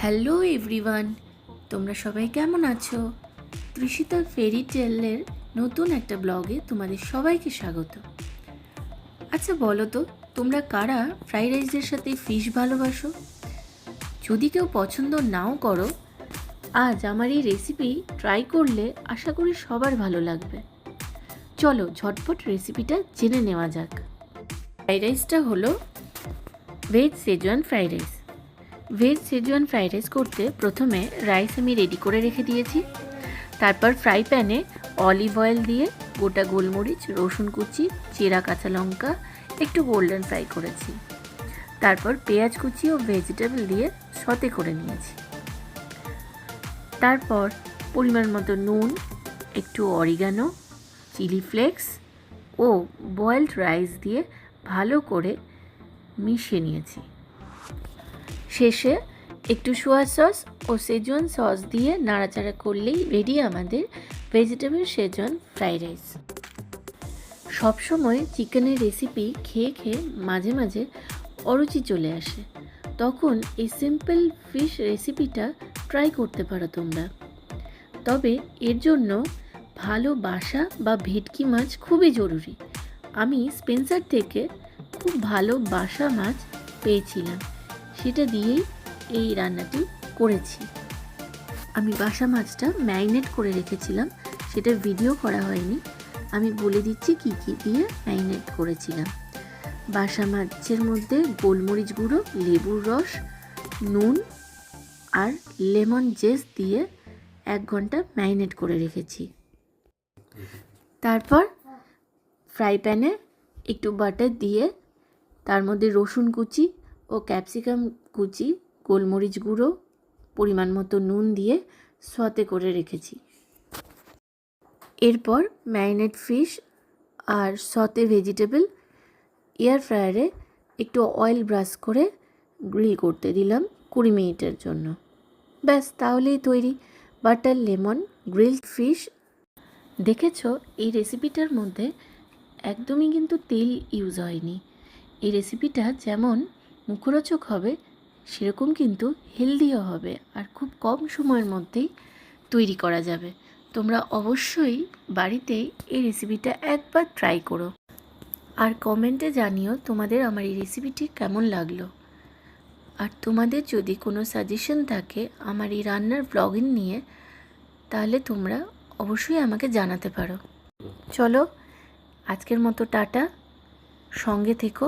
Hello everyone, তোমরা সবাই কেমন আছো? তৃষিতা ফেরি টেলের নতুন একটা ব্লগে তোমাদের সবাইকে স্বাগত। আচ্ছা বলো তো, তোমরা কারা ফ্রাইড রাইসের সাথে ফিশ ভালোবাসো? যদি কেউ পছন্দ নাও করো, আজ আমার এই রেসিপি ট্রাই করলে আশা করি সবার ভালো লাগবে। চলো ঝটপট রেসিপিটা জেনে নেওয়া যাক। ফ্রাইড রাইসটা হলো veg schezwan fried rice. Veg schezwan fried rice করতে প্রথমে রাইস আমি রেডি করে রেখে দিয়েছি। তারপর ফ্রাই প্যানে অলিভ অয়েল দিয়ে গোটা গোলমরিচ, রসুন কুচি, চেরা কাঁচা লঙ্কা একটু গোল্ডেন ফ্রাই করেছি। তারপর পেঁয়াজ কুচি ও ভেজিটেবল দিয়ে সতে করে নিয়েছি। তারপর পরিমাণ মতো নুন, একটু অরিগানো, চিলি ফ্লেক্স ও বয়েলড রাইস দিয়ে ভালো করে মিশিয়ে নিয়েছি। শেষে একটু সোয়া সস ও শেজওয়ান সস দিয়ে নাড়াচাড়া করলেই রেডি আমাদের ভেজিটেবল শেজওয়ান ফ্রাইড রাইস। সবসময় চিকেনের রেসিপি খেয়ে খেয়ে মাঝে মাঝে অরুচি চলে আসে, তখন এই সিম্পল ফিশ রেসিপিটা ট্রাই করতে পারো তোমরা। তবে এর জন্য ভালো বাসা বা ভেটকি মাছ খুবই জরুরি। আমি স্পেন্সার থেকে খুব ভালো বাসা মাছ পেয়েছিলাম, সেটা দিয়েই এই রান্নাটি করেছি। আমি বাসা মাছটা ম্যারিনেট করে রেখেছিলাম, সেটার ভিডিও করা হয়নি। আমি বলে দিচ্ছি কি কি দিয়ে ম্যারিনেট করেছিলাম। বাসা মাছের মধ্যে গোলমরিচ গুঁড়ো, লেবুর রস, নুন আর লেমন জেস দিয়ে 1 ঘন্টা ম্যারিনেট করে রেখেছি। তারপর ফ্রাই প্যানে একটু বাটার দিয়ে তার মধ্যে রসুন কুচি ও ক্যাপসিকাম কুচি, গোলমরিচ গুঁড়ো, পরিমাণ মতো নুন দিয়ে সতে করে রেখেছি। এরপর ম্যারিনেট ফিশ আর সতে ভেজিটেবল এয়ার ফ্রায়ারে একটু অয়েল ব্রাশ করে গ্রিল করতে দিলাম 20 মিনিটের জন্য। ব্যাস, তাহলেই তৈরি বাটার লেমন গ্রিলড ফিশ। দেখেছো, এই রেসিপিটার মধ্যে একদমই কিন্তু তেল ইউজ হয়নি। এই রেসিপিটা যেমন মুখরোচক হবে সেরকম কিন্তু হেলদিও হবে, আর খুব কম সময়ের মধ্যেই তৈরি করা যাবে। তোমরা অবশ্যই বাড়িতে এই রেসিপিটা একবার ট্রাই করো, আর কমেন্টে জানিও তোমাদের আমার এই রেসিপিটি কেমন লাগলো। আর তোমাদের যদি কোনো সাজেশন থাকে আমার এই রান্নার ব্লগিং নিয়ে, তাহলে তোমরা অবশ্যই আমাকে জানাতে পারো। চলো আজকের মতো টাটা, সঙ্গে থেকো।